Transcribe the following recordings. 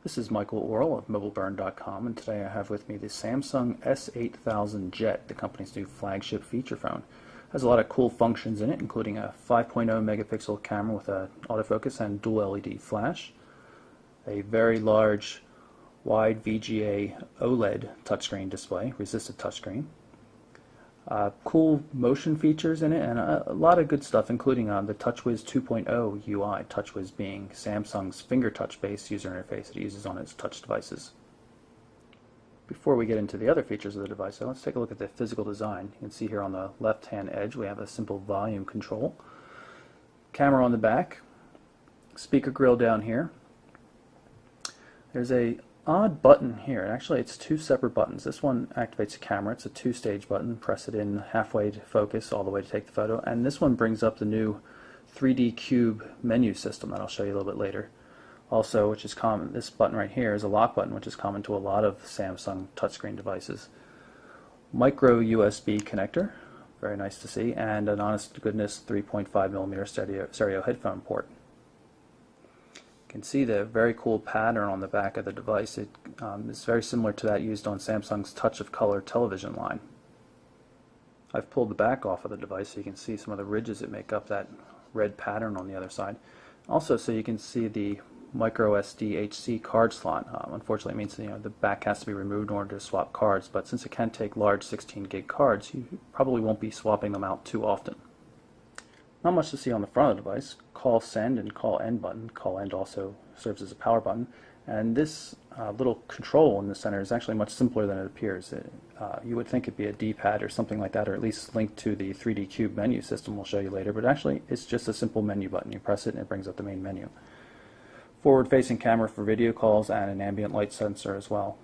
This is Michael Orrell of MobileBurn.com, and today I have with me the Samsung S8000 Jet, the company's new flagship feature phone. It has a lot of cool functions in it, including a 5.0 megapixel camera with an autofocus and dual LED flash, a very large wide VGA OLED touchscreen display, resistive touchscreen, cool motion features in it, and a lot of good stuff, including the TouchWiz 2.0 UI, TouchWiz being Samsung's finger touch-based user interface it uses on its touch devices. Before we get into the other features of the device, let's take a look at the physical design. You can see here on the left-hand edge we have a simple volume control, camera on the back, speaker grill down here. There's a odd button here. Actually, it's two separate buttons. This one activates the camera. It's a two-stage button. Press it in halfway to focus, all the way to take the photo. And this one brings up the new 3D Cube menu system that I'll show you a little bit later. Also, which is common, this button right here is a lock button, which is common to a lot of Samsung touchscreen devices. Micro USB connector, very nice to see, and an honest to goodness 3.5mm stereo headphone port. You can see the very cool pattern on the back of the device. It is very similar to that used on Samsung's Touch of Color television line. I've pulled the back off of the device so you can see some of the ridges that make up that red pattern on the other side. Also, so you can see the micro SD HC card slot. Unfortunately, it means the back has to be removed in order to swap cards, but since it can take large 16 gig cards, you probably won't be swapping them out too often. Not much to see on the front of the device. Call send and call end button. Call end also serves as a power button. And this little control in the center is actually much simpler than it appears. You would think it'd be a D-pad or something like that, or at least linked to the 3D Cube menu system we'll show you later, but actually it's just a simple menu button. You press it and it brings up the main menu. Forward-facing camera for video calls and an ambient light sensor as well.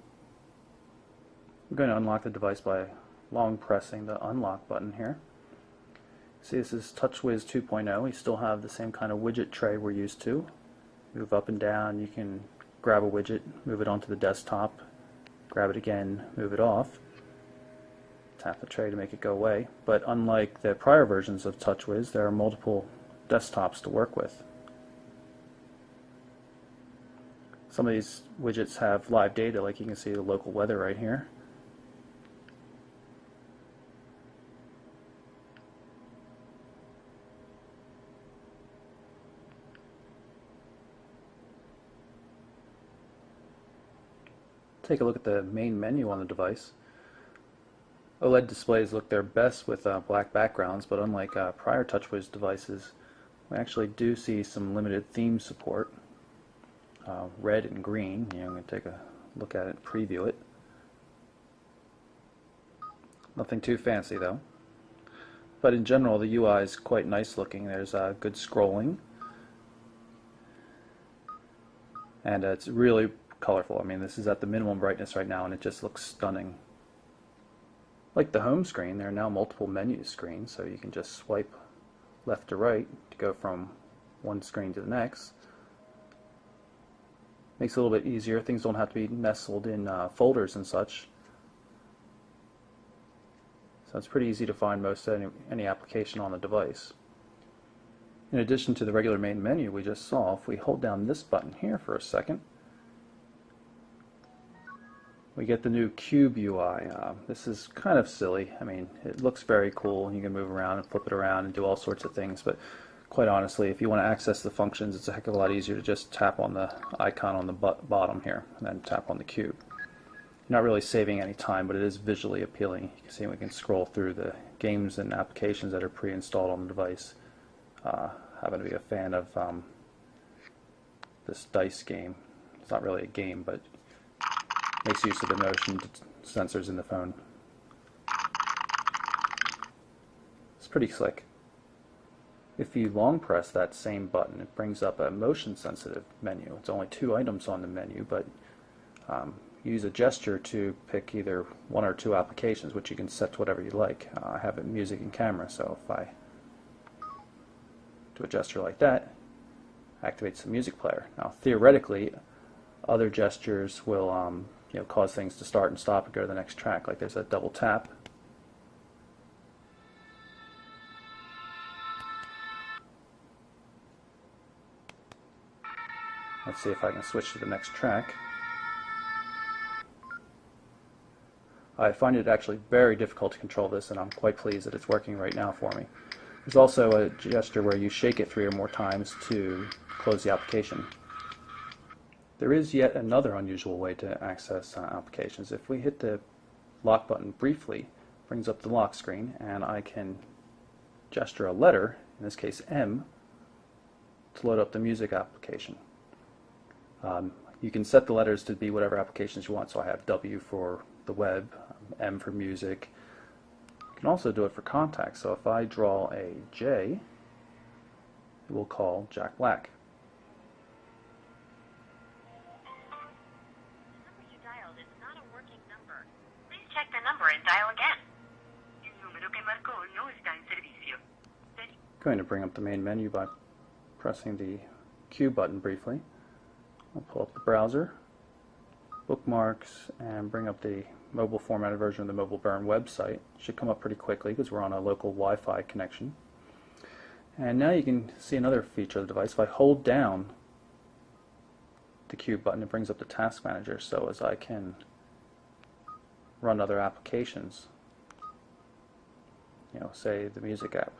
We're going to unlock the device by long pressing the unlock button here. See, this is TouchWiz 2.0. We still have the same kind of widget tray we're used to. Move up and down, you can grab a widget, move it onto the desktop, grab it again, move it off, tap the tray to make it go away. But unlike the prior versions of TouchWiz, there are multiple desktops to work with. Some of these widgets have live data, like you can see the local weather right here. Take a look at the main menu on the device. OLED displays look their best with black backgrounds, but unlike prior TouchWiz devices, we actually do see some limited theme support. Red and green. I'm going to take a look at it, preview it. Nothing too fancy though. But in general, the UI is quite nice looking. There's good scrolling, and it's really colorful. I mean, this is at the minimum brightness right now and it just looks stunning. Like the home screen, there are now multiple menu screens, so you can just swipe left to right to go from one screen to the next. Makes it a little bit easier. Things don't have to be nestled in folders and such. So it's pretty easy to find most any application on the device. In addition to the regular main menu we just saw, if we hold down this button here for a second, we get the new Cube UI. This is kind of silly. I mean, it looks very cool. You can move around and flip it around and do all sorts of things, but quite honestly, if you want to access the functions, it's a heck of a lot easier to just tap on the icon on the bottom here and then tap on the cube. You're not really saving any time, but it is visually appealing. You can see we can scroll through the games and applications that are pre-installed on the device. Happen to be a fan of this dice game. It's not really a game, but makes use of the motion sensors in the phone. It's pretty slick. If you long press that same button, it brings up a motion sensitive menu. It's only 2 items on the menu, but use a gesture to pick either 1 or 2 applications, which you can set to whatever you like. I have it music and camera, so if I do a gesture like that, activates the music player. Now theoretically, other gestures will cause things to start and stop and go to the next track. Like there's a double tap. Let's see if I can switch to the next track. I find it actually very difficult to control this, and I'm quite pleased that it's working right now for me. There's also a gesture where you shake it 3 or more times to close the application. There is yet another unusual way to access applications. If we hit the lock button briefly, it brings up the lock screen, and I can gesture a letter, in this case M, to load up the music application. You can set the letters to be whatever applications you want, so I have W for the web, M for music. You can also do it for contacts, so if I draw a J, it will call Jack Black. The number you dialed is not a working number. Please check the number and dial again. El número que marcó no está en servicio. Going to bring up the main menu by pressing the Q button briefly. I'll pull up the browser, bookmarks, and bring up the mobile formatted version of the Mobile Burn website. It should come up pretty quickly because we're on a local Wi-Fi connection. And now you can see another feature of the device. If I hold down the Q button, it brings up the Task Manager, so as I can run other applications, say the music app.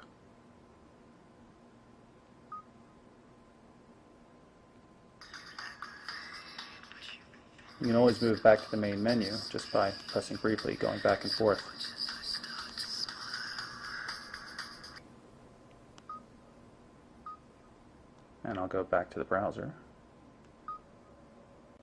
You can always move back to the main menu just by pressing briefly, going back and forth. And I'll go back to the browser.